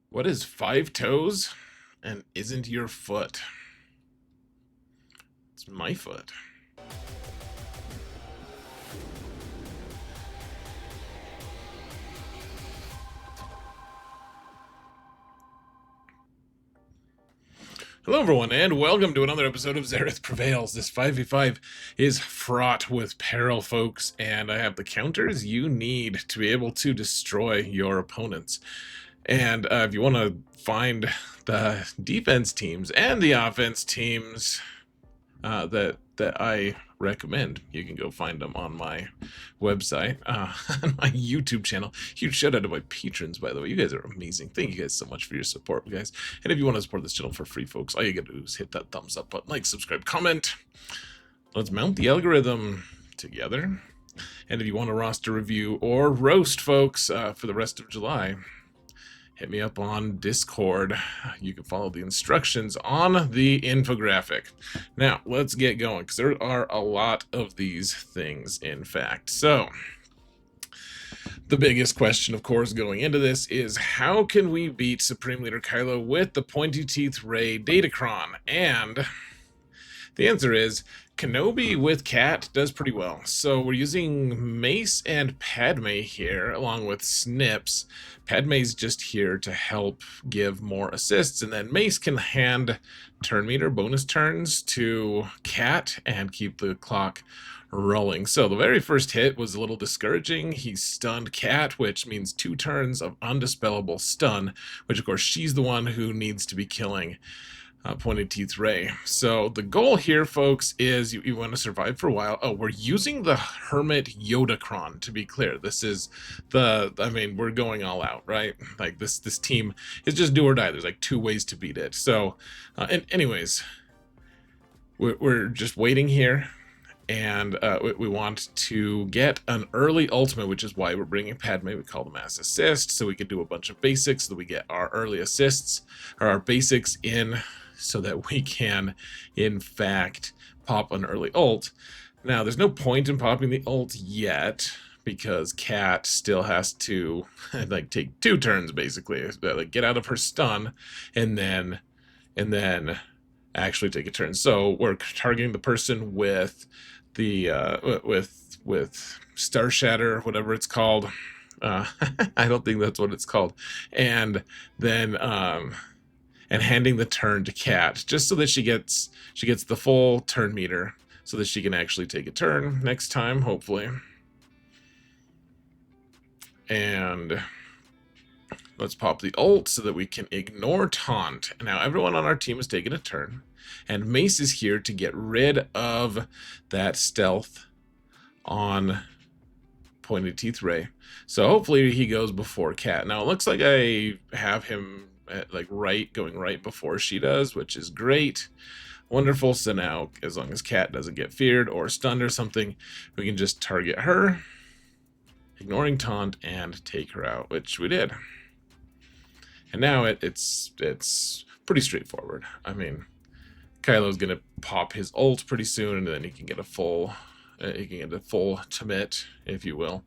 What is 5 toes and isn't your foot? It's my foot. Hello everyone, and welcome to another episode of Xaereth Prevails. This 5v5 is fraught with peril, folks, and I have the counters you need to be able to destroy your opponents. And if you want to find the defense teams and the offense teams that I recommend, you can go find them on my website, on my YouTube channel. Huge shout out to my patrons, by the way. You guys are amazing. Thank you guys so much for your support, guys. And if you want to support this channel for free, folks, all you gotta do is hit that thumbs up button, like, subscribe, comment. Let's mount the algorithm together. And if you want a roster review or roast, folks, for the rest of July, hit me up on Discord. You can follow the instructions on the infographic. Now, let's get going, because there are a lot of these things, in fact. So, the biggest question, of course, going into this is, how can we beat Supreme Leader Kylo with the Pointy Teeth Rey Datacron? And the answer is, Kenobi with Cat does pretty well. So we're using Mace and Padme here, along with Snips. Padme's just here to help give more assists, and then Mace can hand turn meter bonus turns to Cat and keep the clock rolling. So the very first hit was a little discouraging. He stunned Cat, which means 2 turns of undispellable stun, which of course she's the one who needs to be killing Pointy Teeth Rey. So the goal here, folks, is you want to survive for a while. Oh, we're using the Hermit Yodacron, to be clear. This is we're going all out, right? Like, this team is just do or die. There's like 2 ways to beat it. So, anyways, we're just waiting here. And we want to get an early ultimate, which is why we're bringing Padme. We call them Mass Assist, so we can do a bunch of basics so that we get our early assists, or our basics in, so that we can, in fact, pop an early ult. Now, there's no point in popping the ult yet, because Cat still has to like take 2 turns, basically, like get out of her stun, and then actually take a turn. So we're targeting the person with the with Star Shatter, whatever it's called. I don't think that's what it's called. And then and handing the turn to Cat, just so that she gets the full turn meter, so that she can actually take a turn next time, hopefully. And let's pop the ult so that we can ignore taunt. Now everyone on our team has taken a turn, and Mace is here to get rid of that stealth on Pointy Teeth Rey. So hopefully he goes before Cat. Now it looks like I have him at going right before she does, which is great. Wonderful. So now, as long as Cat doesn't get feared or stunned or something, we can just target her, ignoring taunt, and take her out, which we did. And now it's pretty straightforward. I mean, Kylo's gonna pop his ult pretty soon, and then he can get a full commit, if you will.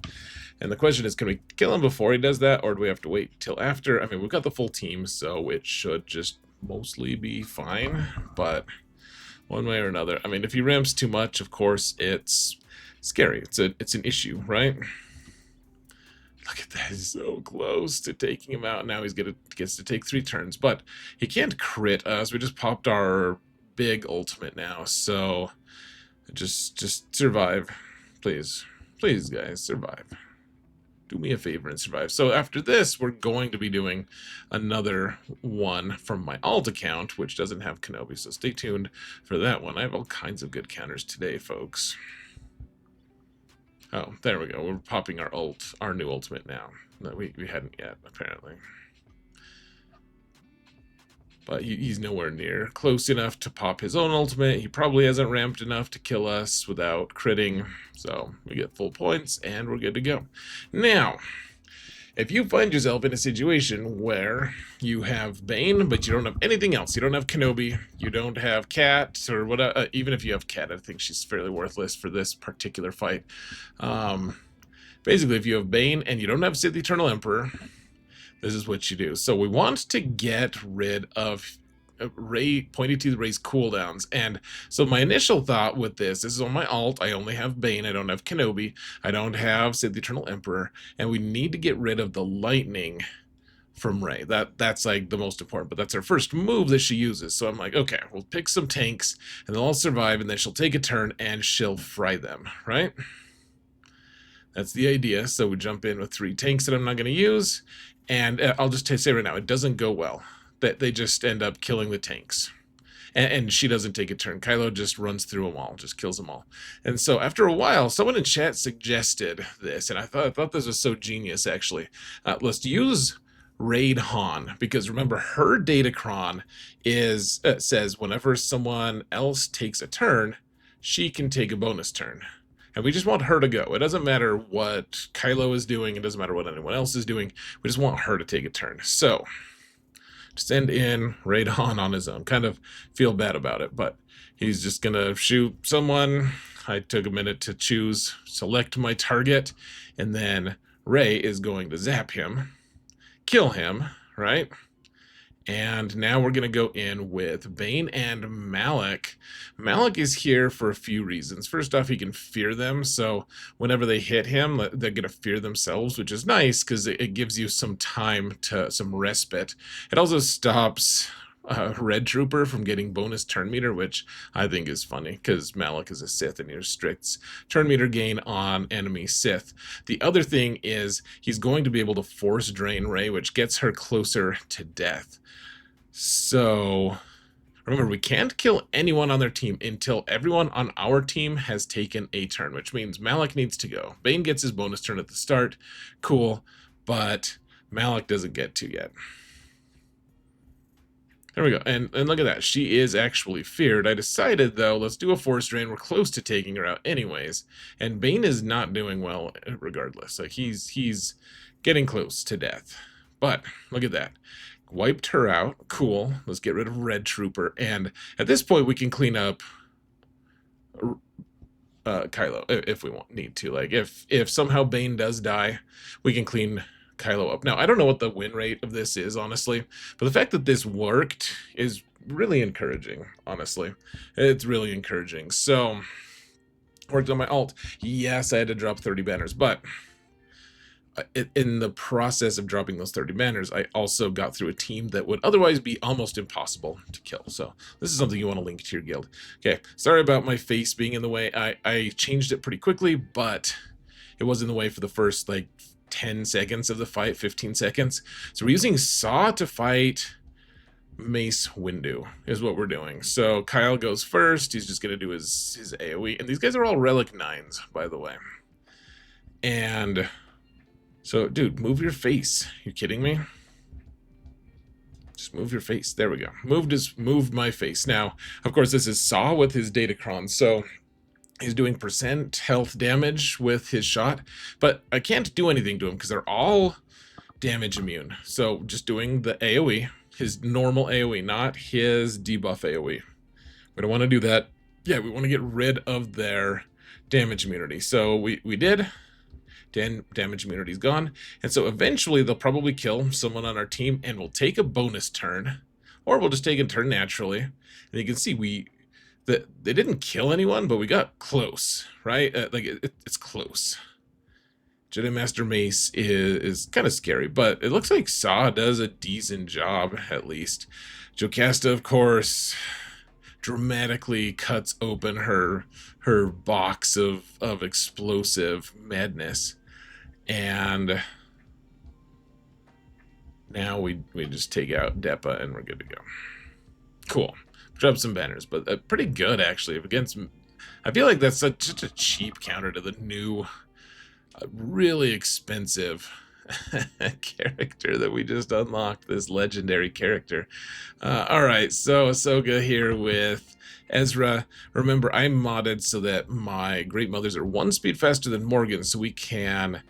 And the question is, can we kill him before he does that, or do we have to wait till after? I mean, we've got the full team, so it should just mostly be fine. But one way or another, I mean, if he ramps too much, of course, it's scary. It's an issue, right? Look at that, he's so close to taking him out. Now gets to take 3 turns, but he can't crit us. We just popped our big ultimate now, so just survive. Please, guys, survive. Do me a favor and survive. So after this, we're going to be doing another one from my alt account, which doesn't have Kenobi, so stay tuned for that one. I have all kinds of good counters today, folks. Oh, there we go. We're popping our new ultimate now. No, we hadn't yet, apparently. But he's nowhere near close enough to pop his own ultimate. He probably hasn't ramped enough to kill us without critting. So we get full points, and we're good to go. Now, if you find yourself in a situation where you have Bane, but you don't have anything else, you don't have Kenobi, you don't have Cat, or whatever, even if you have Cat, I think she's fairly worthless for this particular fight. Basically, if you have Bane and you don't have Sith Eternal Emperor, this is what you do. So we want to get rid of pointy tooth Rey's cooldowns, and so my initial thought with this is on my alt. I only have Bane, I don't have Kenobi, I don't have, say, the Eternal Emperor, and we need to get rid of the lightning from Rey. That's like the most important, but that's her first move that she uses. So I'm like, okay, we'll pick some tanks and they'll all survive, and then she'll take a turn and she'll fry them, right? That's the idea. So we jump in with 3 tanks that I'm not going to use, and I'll just say right now, it doesn't go well. That they just end up killing the tanks. And she doesn't take a turn. Kylo just runs through them all, just kills them all. And so after a while, someone in chat suggested this, and I thought this was so genius, actually. Let's use Raid Han, because remember, her Datacron is says whenever someone else takes a turn, she can take a bonus turn. And we just want her to go. It doesn't matter what Kylo is doing. It doesn't matter what anyone else is doing. We just want her to take a turn. So send in Raid Han on his own. Kind of feel bad about it, but he's just gonna shoot someone. I took a minute to select my target, and then Rey is going to zap him, kill him, right? And now we're going to go in with Bane and Malak. Malak is here for a few reasons. First off, he can fear them, so whenever they hit him, they're going to fear themselves, which is nice because it gives you some time to some respite. It also stops Red Trooper from getting bonus turn meter, which I think is funny because Malak is a Sith and he restricts turn meter gain on enemy Sith. The other thing is he's going to be able to force drain Rey, which gets her closer to death. So remember, we can't kill anyone on their team until everyone on our team has taken a turn, which means Malak needs to go. Bane gets his bonus turn at the start, cool, but Malak doesn't get to yet. There we go, and look at that, she is actually feared. I decided, though, let's do a force drain. We're close to taking her out anyways, and Bane is not doing well regardless. Like, he's getting close to death. But look at that. Wiped her out. Cool. Let's get rid of Red Trooper. And at this point, we can clean up Kylo if we need to. Like, if somehow Bane does die, we can clean Kylo up. Now, I don't know what the win rate of this is, honestly, but the fact that this worked is really encouraging, honestly. It's really encouraging. So, worked on my alt. Yes, I had to drop 30 banners, but in the process of dropping those 30 banners, I also got through a team that would otherwise be almost impossible to kill. So this is something you want to link to your guild. Okay, sorry about my face being in the way. I changed it pretty quickly, but it was in the way for the first, like, 10 seconds of the fight, 15 seconds. So we're using Saw to fight Mace Windu is what we're doing. So Kyle goes first. He's just going to do his AoE. And these guys are all Relic 9s, by the way. And so, dude, move your face. You kidding me? Just move your face. There we go. Moved my face. Now, of course, this is Saw with his Datacron, so he's doing % health damage with his shot, but I can't do anything to him because they're all damage immune. So just doing the AoE, his normal AoE, not his debuff AoE. We don't want to do that. Yeah, we want to get rid of their damage immunity. So we did. Damage immunity is gone, and so eventually they'll probably kill someone on our team, and we'll take a bonus turn, or we'll just take a turn naturally. And you can see they didn't kill anyone, but we got close, right? It's close. Jedi Master Mace is kind of scary, but it looks like Saw does a decent job, at least. Jocasta, of course, dramatically cuts open her box of explosive madness. And now we just take out Depa and we're good to go. Cool. Drop some banners, but pretty good, actually. Against, I feel like that's such a cheap counter to the new, really expensive character that we just unlocked, this legendary character. Alright, so Ahsoka here with Ezra. Remember, I'm modded so that my Great Mothers are 1 speed faster than Morgan, so we can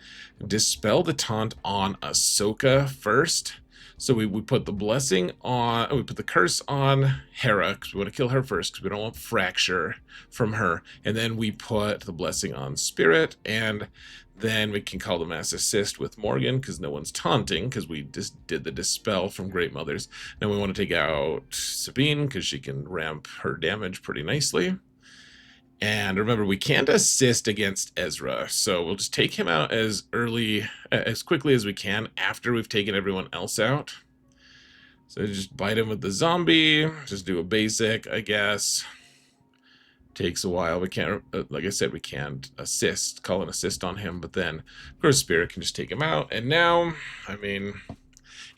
dispel the taunt on Ahsoka first. So we put the blessing on, we put the curse on Hera, because we want to kill her first, because we don't want fracture from her. And then we put the blessing on Spirit, and Then we can call the mass assist with Morgan because no one's taunting because we just did the dispel from Great Mothers. Now we want to take out Sabine because she can ramp her damage pretty nicely. And remember, we can't assist against Ezra, so we'll just take him out as quickly as we can after we've taken everyone else out. So just bite him with the zombie, just do a basic, I guess. Takes a while. We can't, like I said, we can't call an assist on him, but then, of course, Spirit can just take him out. And now, I mean,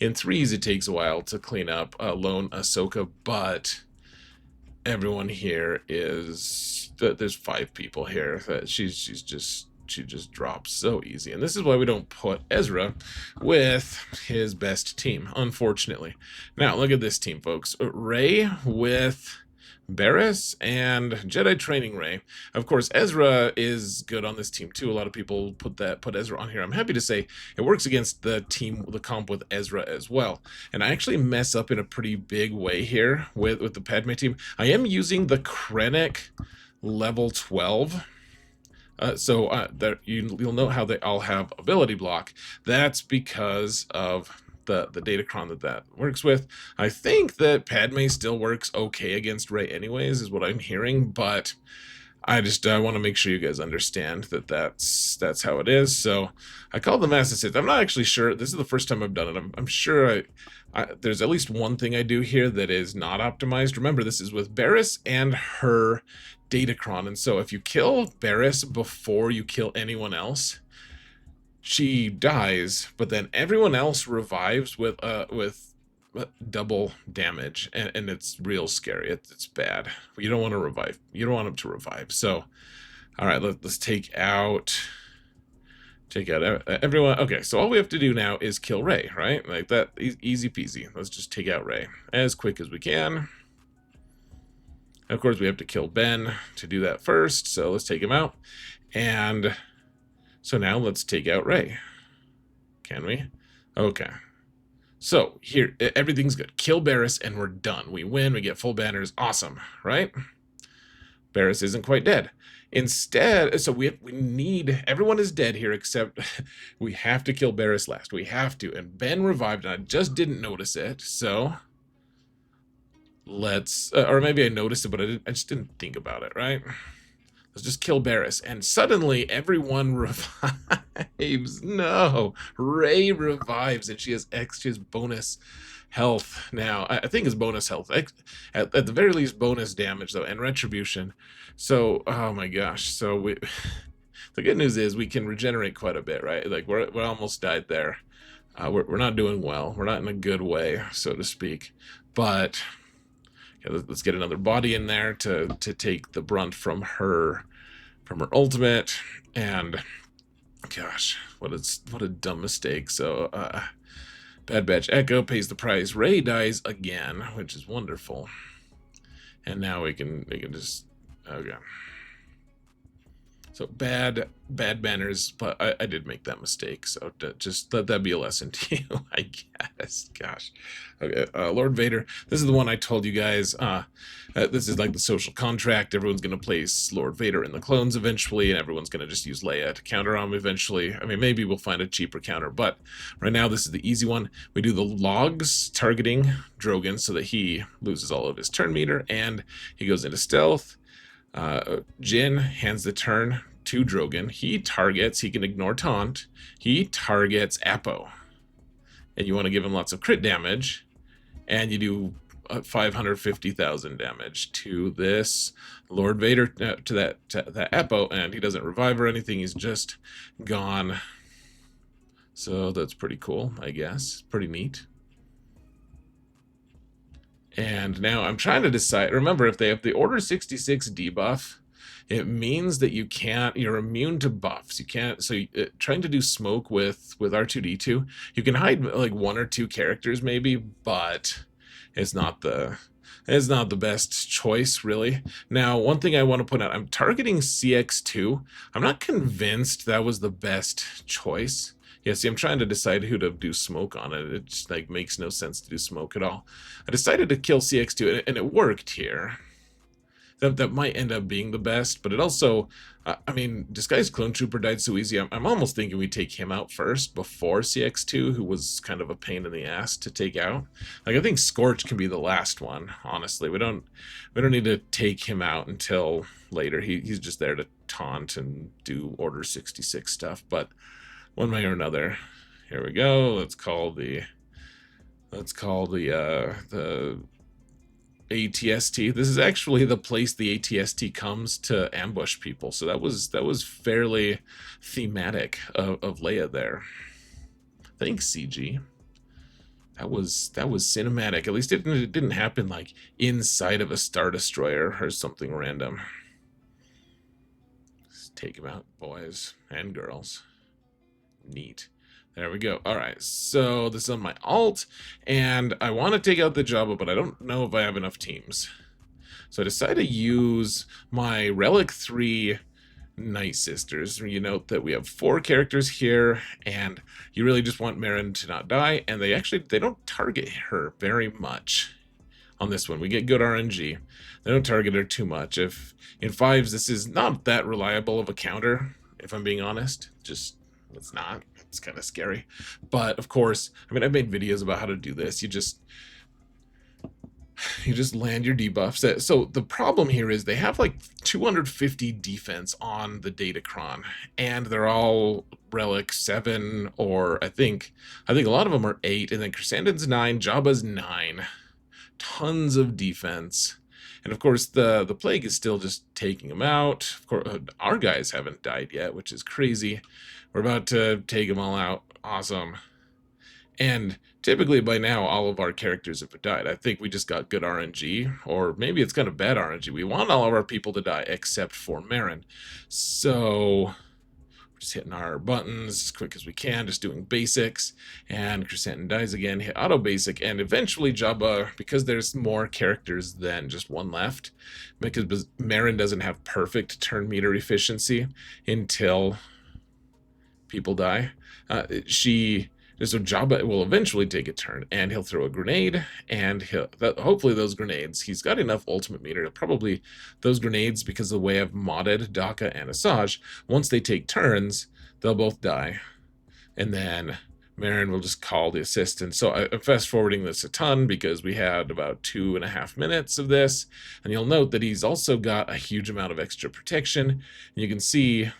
in threes, it takes a while to clean up lone Ahsoka, but everyone here is, there's 5 people here. She just drops so easy. And this is why we don't put Ezra with his best team, unfortunately. Now, look at this team, folks. Rey with Barriss and Jedi Training Rey. Of course, Ezra is good on this team too. A lot of people put Ezra on here. I'm happy to say it works against the comp with Ezra as well. And I actually mess up in a pretty big way here with the Padme team. I am using the Krennic level 12. You'll note how they all have ability block. That's because of the Datacron that works with. I think that Padme still works okay against Rey anyways, is what I'm hearing, but I just want to make sure you guys understand that that's how it is. So I call the Mass Assist. I'm not actually sure. This is the first time I've done it. I'm sure there's at least one thing I do here that is not optimized. Remember, this is with Barriss and her Datacron, and so if you kill Barriss before you kill anyone else, she dies, but then everyone else revives with double damage, and it's real scary. It's bad. You don't want to revive. You don't want him to revive. So, all right, let's take out everyone. Okay, so all we have to do now is kill Rey, right? Like that, easy peasy. Let's just take out Rey as quick as we can. Of course, we have to kill Ben to do that first, so let's take him out. And so now let's take out Rey. Can we? Okay. So here, everything's good. Kill Barriss and we're done. We win, we get full banners. Awesome, right? Barriss isn't quite dead. Instead, so we need, everyone is dead here except we have to kill Barriss last. We have to. And Ben revived and I just didn't notice it. So let's, or maybe I noticed it, but I just didn't think about it, right? Let's just kill Barriss. And suddenly everyone revives. No, Rey revives and she has bonus health now. I think it's bonus health. At the very least, bonus damage though, and retribution. So, oh my gosh. So the good news is we can regenerate quite a bit, right? Like we're almost died there. We're not doing well. We're not in a good way, so to speak. But yeah, let's get another body in there to take the brunt from her ultimate. And gosh, what a dumb mistake. So Bad Batch Echo pays the price. Rey dies again, which is wonderful. And now we can just, okay. So bad banners, but I did make that mistake. So just let that be a lesson to you, I guess. Gosh. Okay, Lord Vader. This is the one I told you guys. This is like the social contract. Everyone's going to place Lord Vader in the clones eventually, and everyone's going to just use Leia to counter him eventually. I mean, maybe we'll find a cheaper counter, but right now this is the easy one. We do the logs targeting Drogon so that he loses all of his turn meter, and he goes into stealth. Jin hands the turn to Drogon. He can ignore taunt. He targets Apo. And you want to give him lots of crit damage. And you do 550,000 damage to this Lord Vader, to that Apo, and he doesn't revive or anything. He's just gone. So that's pretty cool, I guess. Pretty neat. And now I'm trying to decide. Remember, if they have the Order 66 debuff, it means that you're immune to buffs. You can't, so trying to do smoke with R2-D2, you can hide like 1 or 2 characters maybe, but it's not the best choice, really. Now, one thing I want to point out, I'm targeting CX2. I'm not convinced that was the best choice. Yeah, see, I'm trying to decide who to do smoke on it. It just like makes no sense to do smoke at all. I decided to kill CX2, and it worked here. that might end up being the best, but it also, I mean, Disguised Clone Trooper died so easy. I'm almost thinking we take him out first before CX2, who was kind of a pain in the ass to take out. Like, I think Scorch can be the last one. Honestly, we don't need to take him out until later. He's just there to taunt and do Order 66 stuff. But one way or another, here we go. Let's call the ATST. This is actually the place the ATST comes to ambush people, so that was fairly thematic of Leia there. Thanks, CG. That was cinematic. At least it didn't happen like inside of a Star Destroyer or something random. Let's take him out, boys and girls. Neat. There we go. All right, so this is on my alt, and I want to take out the Jabba, but I don't know if I have enough teams. So I decided to use my Relic 3 Night Sisters. You note that we have 4 characters here, and you really just want Merrin to not die, and they don't target her very much on this one. We get good RNG. They don't target her too much. If in 5s, this is not that reliable of a counter, if I'm being honest. Just, it's not. It's kind of scary. But of course, I mean, I've made videos about how to do this. You just land your debuffs. So the problem here is they have like 250 defense on the Datacron, and they're all Relic 7, or I think a lot of them are 8, and then Chrysanthemum's 9, Jabba's 9. Tons of defense. And of course, the plague is still just taking them out. Of course, our guys haven't died yet, which is crazy. We're about to take them all out. Awesome. And typically by now, all of our characters have died. I think we just got good RNG, or maybe it's kind of bad RNG. We want all of our people to die except for Merrin. So we're just hitting our buttons as quick as we can, just doing basics. And Chrysanthemum dies again, hit auto basic, and eventually Jabba, because there's more characters than just one left, because Merrin doesn't have perfect turn meter efficiency until people die. So Jabba will eventually take a turn, and he'll throw a grenade, and hopefully those grenades, he's got enough ultimate meter. Probably those grenades, because of the way I've modded Daka and Asajj, once they take turns, they'll both die. And then Merrin will just call the assistant. So I'm fast forwarding this a ton because we had about 2.5 minutes of this. And you'll note that he's also got a huge amount of extra protection. And you can see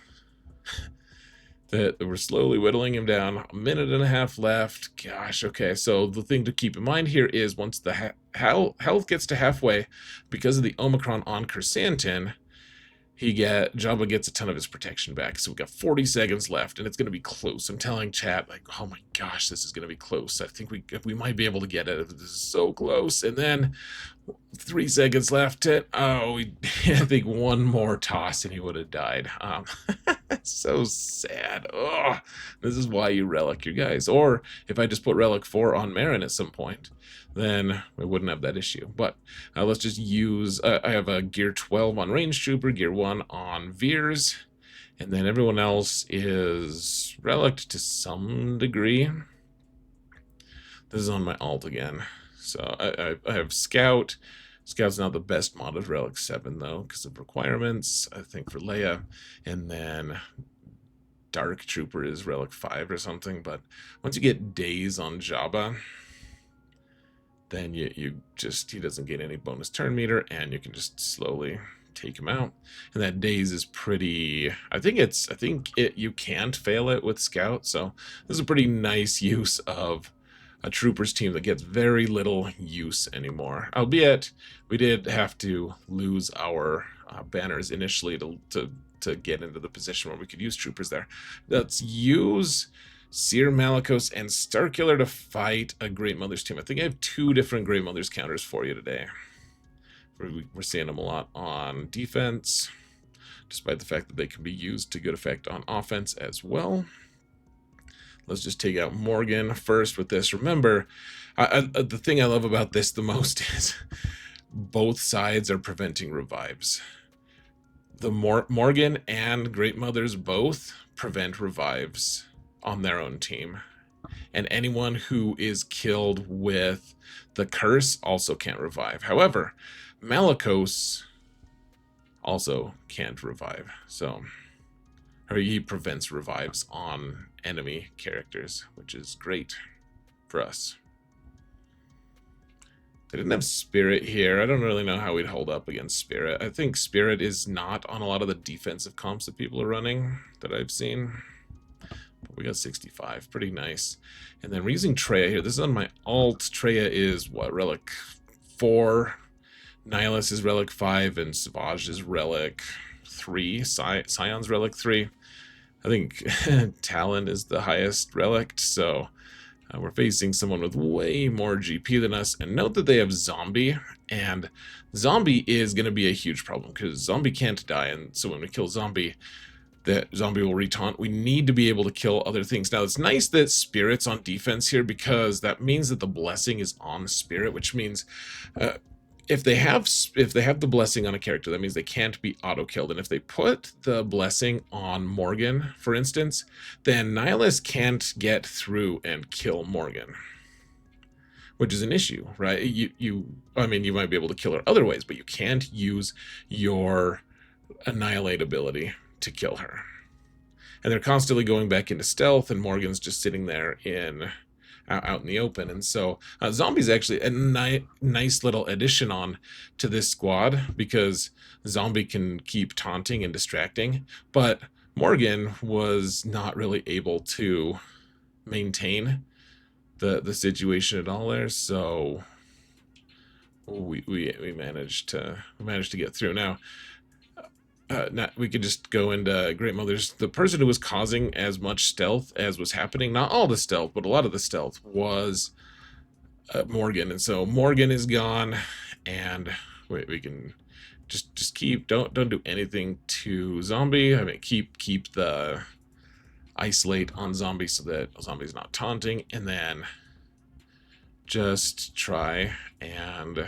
that we're slowly whittling him down. 1.5 minutes left. Gosh, okay. So the thing to keep in mind here is once the health gets to halfway, because of the Omicron on Chrysanthemum, Jabba gets a ton of his protection back. So we've got 40 seconds left, and it's going to be close. I'm telling chat, like, oh my gosh, this is going to be close. I think we might be able to get it. This is so close. And then 3 seconds left. I think one more toss, and he would have died. So sad. Oh, this is why you relic your guys. Or if I just put Relic 4 on Merrin at some point, then we wouldn't have that issue. But let's just use, I have a Gear 12 on Range Trooper, Gear 1 on Veers, and then everyone else is relicked to some degree. This is on my alt again. So I have Scout. Scout's not the best mod of Relic 7, though, because of requirements, I think, for Leia. And then Dark Trooper is Relic 5 or something. But once you get Daze on Jabba, then he doesn't get any bonus turn meter, and you can just slowly take him out. And that Daze is pretty, you can't fail it with Scout. So this is a pretty nice use of a Troopers team that gets very little use anymore. Albeit, we did have to lose our banners initially to get into the position where we could use Troopers there. Let's use Cere, Malicos, and Starkiller to fight a Great Mother's team. I think I have 2 different Great Mother's counters for you today. We're seeing them a lot on defense, despite the fact that they can be used to good effect on offense as well. Let's just take out Morgan first with this. Remember, the thing I love about this the most is both sides are preventing revives. The Morgan and Great Mothers both prevent revives on their own team. And anyone who is killed with the curse also can't revive. However, Malicos also can't revive. So, or he prevents revives on enemy characters, which is great for us. They didn't have Spirit here. I don't really know how we'd hold up against Spirit. I think Spirit is not on a lot of the defensive comps that people are running that I've seen. But we got 65. Pretty nice. And then we're using Traya here. This is on my alt. Traya is, what, Relic 4? Nihilus is Relic 5, and Savage is Relic 3. Scion's Relic 3. I think Talon is the highest relic, so... we're facing someone with way more GP than us, and note that they have Zombie, and Zombie is going to be a huge problem, because Zombie can't die, and so when we kill Zombie, that Zombie will retaunt. We need to be able to kill other things. Now, it's nice that Spirit's on defense here, because that means that the Blessing is on Spirit, which means... if they have the Blessing on a character, that means they can't be auto-killed. And if they put the Blessing on Morgan, for instance, then Nihilus can't get through and kill Morgan, which is an issue, right? I mean, you might be able to kill her other ways, but you can't use your Annihilate ability to kill her. And they're constantly going back into stealth, and Morgan's just sitting there out in the open. And so Zombie's actually a nice little addition on to this squad, because Zombie can keep taunting and distracting, but Morgan was not really able to maintain the situation at all there, so we managed to get through. Now we could just go into Great Mothers. The person who was causing as much stealth as was happening, not all the stealth, but a lot of the stealth, was Morgan. And so Morgan is gone, and we can just keep, don't do anything to Zombie. I mean, keep the isolate on Zombie so that Zombie's not taunting, and then just try and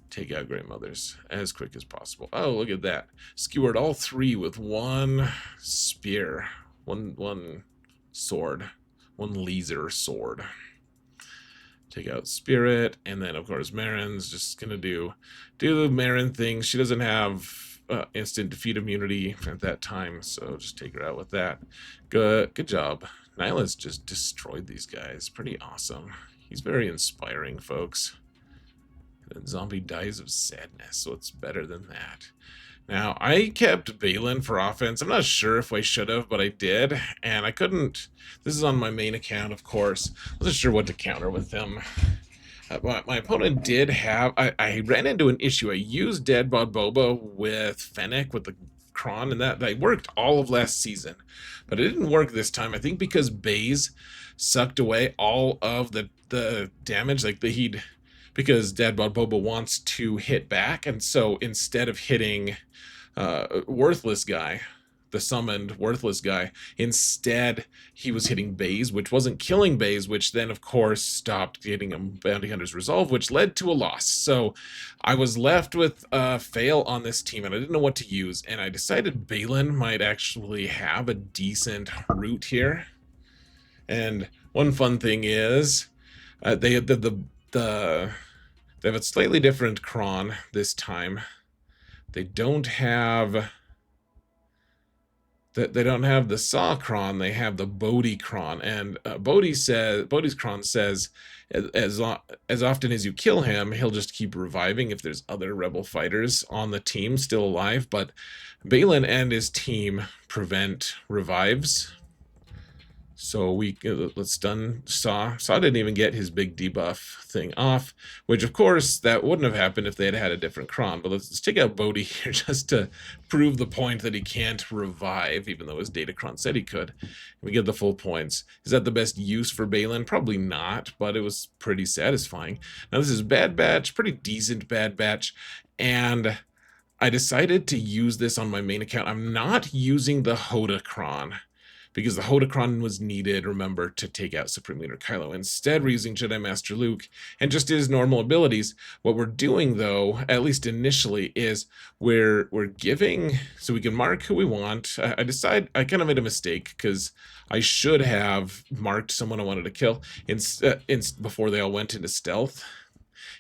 take out Great Mothers as quick as possible. Oh, look at that. Skewered all three with one spear. One sword. One laser sword. Take out Spirit, and then, of course, Marin's just going to do the Marin thing. She doesn't have instant defeat immunity at that time, so just take her out with that. Good job. Nihilus just destroyed these guys. Pretty awesome. He's very inspiring, folks. And Zombie dies of sadness, so it's better than that. Now, I kept Baylan for offense. I'm not sure if I should have, but I did, and I couldn't. This is on my main account, of course. I wasn't sure what to counter with him. My opponent did have... I ran into an issue. I used Dead Bod Boba with Fennec, with the cron, and that worked all of last season. But it didn't work this time, I think because Baze sucked away all of the damage, like because Dead Bod Boba wants to hit back, and so instead of hitting Worthless Guy, the summoned Worthless Guy, instead he was hitting Baze, which wasn't killing Baze, which then of course stopped getting him Bounty Hunter's Resolve, which led to a loss. So I was left with a fail on this team, and I didn't know what to use, and I decided Baylan might actually have a decent route here. And one fun thing is they have they have a slightly different cron this time. They don't have the Saw cron. They have the Bodhi cron, and Bodhi's cron says as often as you kill him, he'll just keep reviving if there's other rebel fighters on the team still alive. But Baylan and his team prevent revives. So let's stun Saw. Saw didn't even get his big debuff thing off, which of course that wouldn't have happened if they had a different cron. But let's take out Bodhi here just to prove the point that he can't revive, even though his Datacron said he could. We get the full points. Is that the best use for Baylan? Probably not, but it was pretty satisfying. Now this is Bad Batch, pretty decent Bad Batch, and I decided to use this on my main account. I'm not using the Hodacron, because the Hodacron was needed, remember, to take out Supreme Leader Kylo. Instead, we're using Jedi Master Luke and just his normal abilities. What we're doing, though, at least initially, is we're giving, so we can mark who we want. I kind of made a mistake, because I should have marked someone I wanted to kill before they all went into stealth.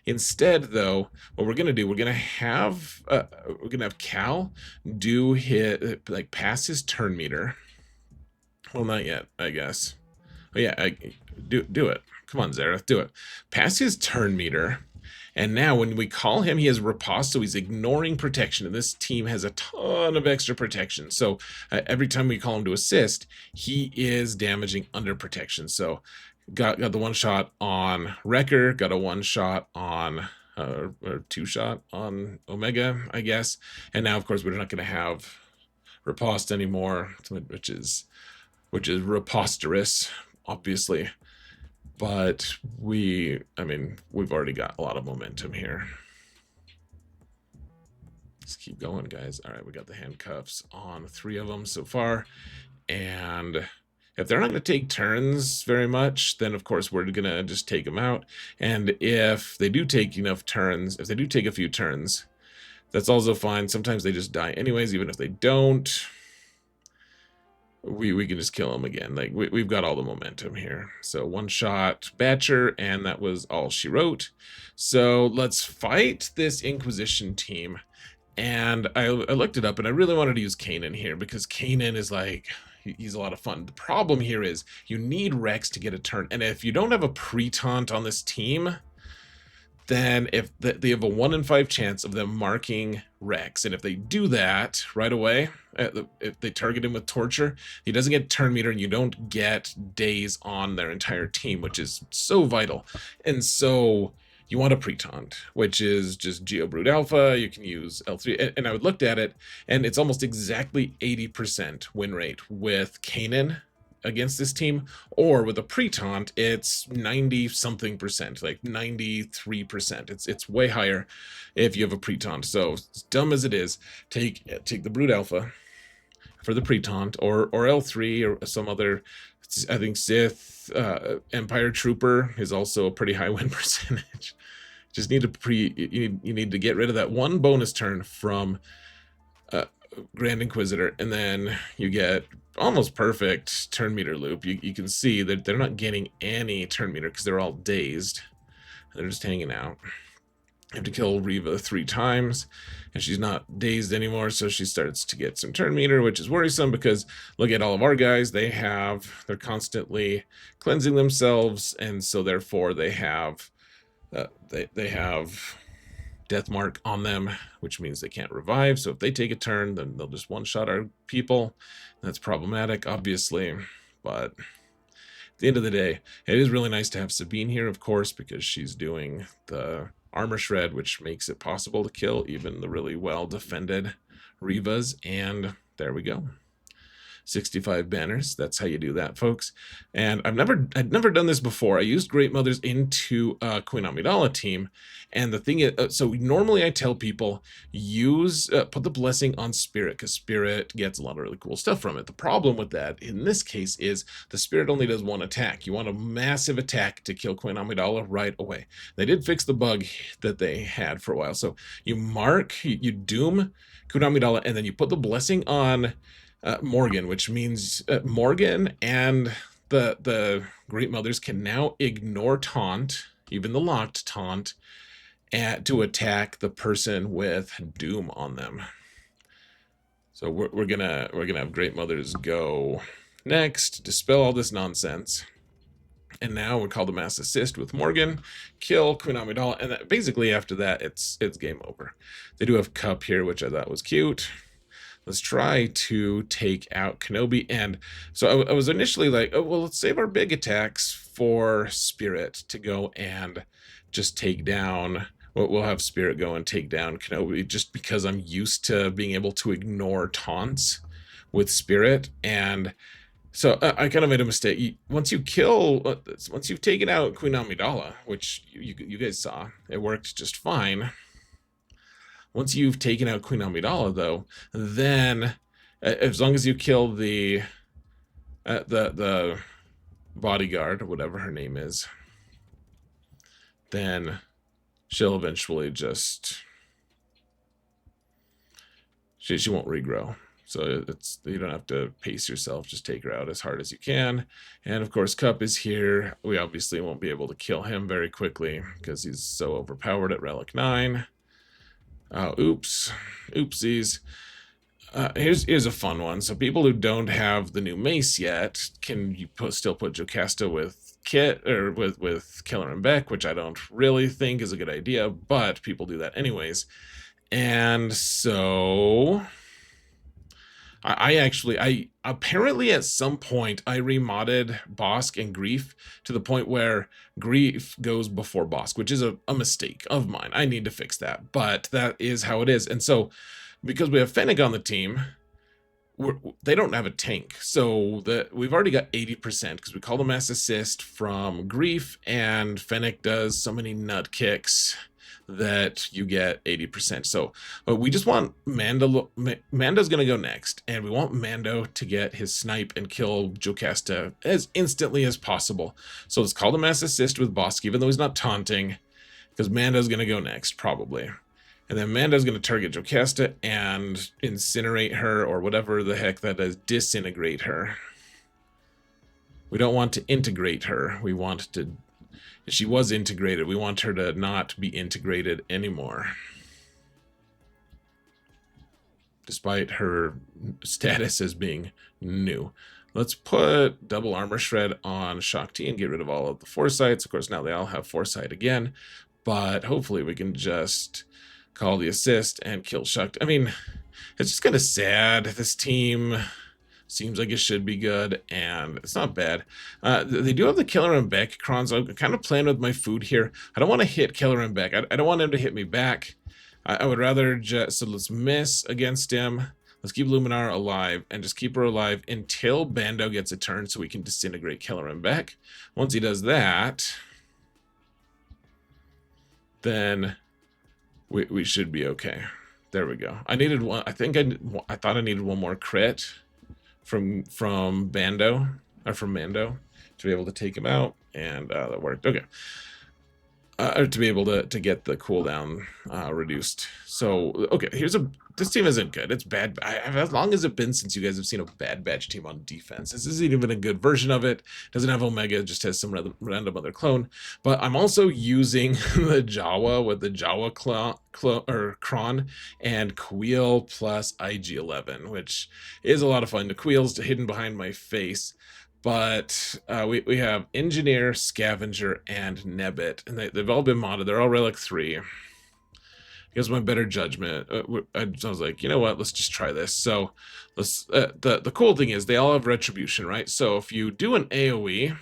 Instead, though, what we're gonna do, we're gonna have Cal do like pass his turn meter. Well, not yet, I guess. Oh yeah, do it. Come on, Zareth, do it. Pass his turn meter. And now when we call him, he has riposte, so he's ignoring protection. And this team has a ton of extra protection. So every time we call him to assist, he is damaging under protection. So got the one shot on Wrecker, got a one shot on, or two shot on Omega, I guess. And now, of course, we're not going to have riposte anymore, which is preposterous, obviously. But we've already got a lot of momentum here. Let's keep going, guys. All right, we got the handcuffs on 3 of them so far. And if they're not going to take turns very much, then of course we're going to just take them out. And if they do take enough turns, if they do take a few turns, that's also fine. Sometimes they just die anyways, even if they don't. We can just kill him again. Like, we've got all the momentum here. So one shot Batcher, and that was all she wrote. So let's fight this Inquisition team. And I looked it up, and I really wanted to use Kanan here, because Kanan is like, he's a lot of fun. The problem here is you need Rex to get a turn. And if you don't have a pre-taunt on this team, then if they have a 1 in 5 chance of them marking Rex, and if they do that right away, if they target him with torture, he doesn't get turn meter, and you don't get days on their entire team, which is so vital. And so you want a pre-taunt, which is just Geo Brood Alpha. You can use L3, and I looked at it, and it's almost exactly 80% win rate with Kanan against this team, or with a pre-taunt, it's 90-something%, like 93%. It's way higher if you have a pre-taunt. So, as dumb as it is, take the Brood Alpha for the pre-taunt, or L3, or some other. I think Sith Empire Trooper is also a pretty high win percentage. Just need to you need to get rid of that one bonus turn from Grand Inquisitor, and then you get almost perfect turn meter loop. You can see that they're not getting any turn meter because they're all dazed. They're just hanging out. You have to kill Reva 3 times, and she's not dazed anymore, so she starts to get some turn meter, which is worrisome because look at all of our guys. They're constantly cleansing themselves, and so therefore they have they have death mark on them, which means they can't revive. So if they take a turn, then they'll just one-shot our people. That's problematic, obviously, but at the end of the day, it is really nice to have Sabine here, of course, because she's doing the armor shred, which makes it possible to kill even the really well-defended Revas, and there we go. 65 banners. That's how you do that, folks. And I'd never done this before. I used Great Mothers into Queen Amidala team, and the thing is, so normally I tell people put the blessing on Spirit, because Spirit gets a lot of really cool stuff from it. The problem with that in this case is the Spirit only does 1 attack. You want a massive attack to kill Queen Amidala right away. They did fix the bug that they had for a while. So you doom Queen Amidala, and then you put the blessing on Morgan, which means Morgan and the Great Mothers can now ignore taunt, even the locked taunt, to attack the person with doom on them. So we're gonna have Great Mothers go next, dispel all this nonsense, and now we call the mass assist with Morgan, kill Queen Amidala, and basically after that it's game over. They do have Cup here, which I thought was cute. Let's try to take out Kenobi. And so I was initially like, oh, well, let's save our big attacks for Spirit to go and just take down. We'll have Spirit go and take down Kenobi, just because I'm used to being able to ignore taunts with Spirit. And so I kind of made a mistake. Once you've taken out Queen Amidala, which you guys saw, it worked just fine. Once you've taken out Queen Amidala, though, then as long as you kill the bodyguard, or whatever her name is, then she'll eventually just she won't regrow. So you don't have to pace yourself, just take her out as hard as you can. And of course, Cup is here. We obviously won't be able to kill him very quickly because he's so overpowered at Relic 9. Oops. Oopsies. Here's a fun one. So people who don't have the new Mace yet, can you still put Jocasta with Kit or with Killer and Beck, which I don't really think is a good idea, but people do that anyways. And so I apparently at some point I remodded Bossk and Grief to the point where Grief goes before Bossk, which is a mistake of mine. I need to fix that, but that is how it is. And so because we have Fennec on the team, they don't have a tank, so we've already got 80% because we call the Mass Assist from Grief, and Fennec does so many nut kicks that you get 80%. So we just want Mando. Mando's gonna go next, and we want Mando to get his snipe and kill Jocasta as instantly as possible. So let's call the Mass Assist with Bossk, even though he's not taunting, because Mando's gonna go next probably. And then Mando's going to target Jocasta and incinerate her, or whatever the heck that is, disintegrate her. We don't want to integrate her. We want to... She was integrated. We want her to not be integrated anymore. Despite her status as being new. Let's put double armor shred on Shaak Ti and get rid of all of the foresights. Of course, now they all have foresight again. But hopefully we can just call the assist and kill Shaak Ti. I mean, it's just kind of sad. This team seems like it should be good, and it's not bad. They do have the Killer and Beck cron, so I'm kind of playing with my food here. I don't want to hit Killer and Beck. I don't want him to hit me back. I would rather just... So let's miss against him. Let's keep Luminar alive, and just keep her alive until Bando gets a turn so we can disintegrate Killer and Beck. Once he does that, then we should be okay. There we go. I needed one. I thought I needed one more crit from Bando, or from Mando, to be able to take him out, and that worked. Okay. Or to be able to get the cooldown reduced. So, okay, this team isn't good. It's bad. How long has it been since you guys have seen a Bad Batch team on defense? This isn't even a good version of it. Doesn't have Omega, it just has some random other clone. But I'm also using the Jawa with the Jawa cron and Queel plus IG-11, which is a lot of fun. The Queel's hidden behind my face. But we have Engineer, Scavenger, and Nebit, and they've all been modded. They're all Relic 3. Because my better judgment, I was like, you know what? Let's just try this. So let's. The cool thing is they all have Retribution, right? So if you do an AOE,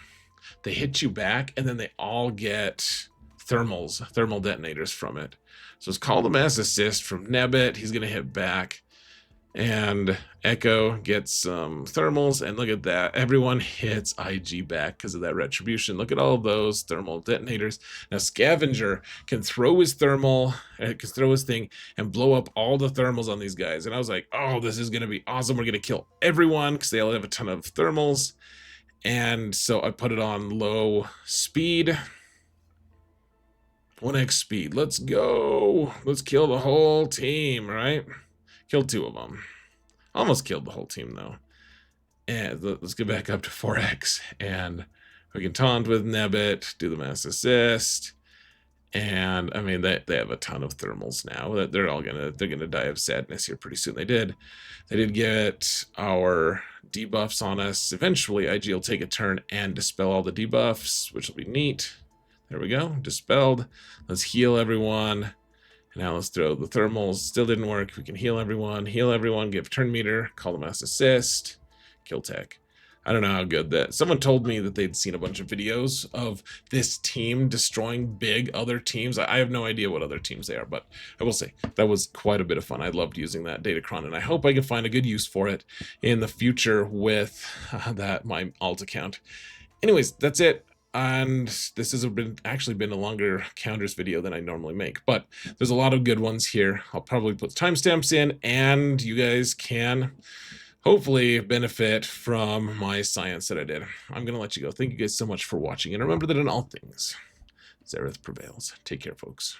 they hit you back, and then they all get thermal detonators from it. So let's call the Mass Assist from Nebit. He's gonna hit back. And Echo gets some thermals, and look at that. Everyone hits IG back because of that retribution. Look at all of those thermal detonators. Now Scavenger can throw his thing and blow up all the thermals on these guys. And I was like, oh, this is going to be awesome. We're going to kill everyone because they all have a ton of thermals. And so I put it on low speed. 1x speed. Let's go. Let's kill the whole team, right? Killed 2 of them. Almost killed the whole team, though. And let's get back up to 4x. And we can taunt with Nebit, do the Mass Assist. And, I mean, they have a ton of thermals now. They're gonna die of sadness here pretty soon. They did get our debuffs on us. Eventually, IG will take a turn and dispel all the debuffs, which will be neat. There we go. Dispelled. Let's heal everyone. Now let's throw the thermals. Still didn't work. We can heal everyone, give turn meter, call the Mass Assist, kill tech. I don't know how good that... Someone told me that they'd seen a bunch of videos of this team destroying big other teams. I have no idea what other teams they are, but I will say that was quite a bit of fun. I loved using that Datacron, and I hope I can find a good use for it in the future with my alt account. Anyways, that's it. And this has actually been a longer counters video than I normally make, but there's a lot of good ones here. I'll probably put timestamps in, and you guys can hopefully benefit from my science that I did. I'm going to let you go. Thank you guys so much for watching, and remember that in all things, Zereth prevails. Take care, folks.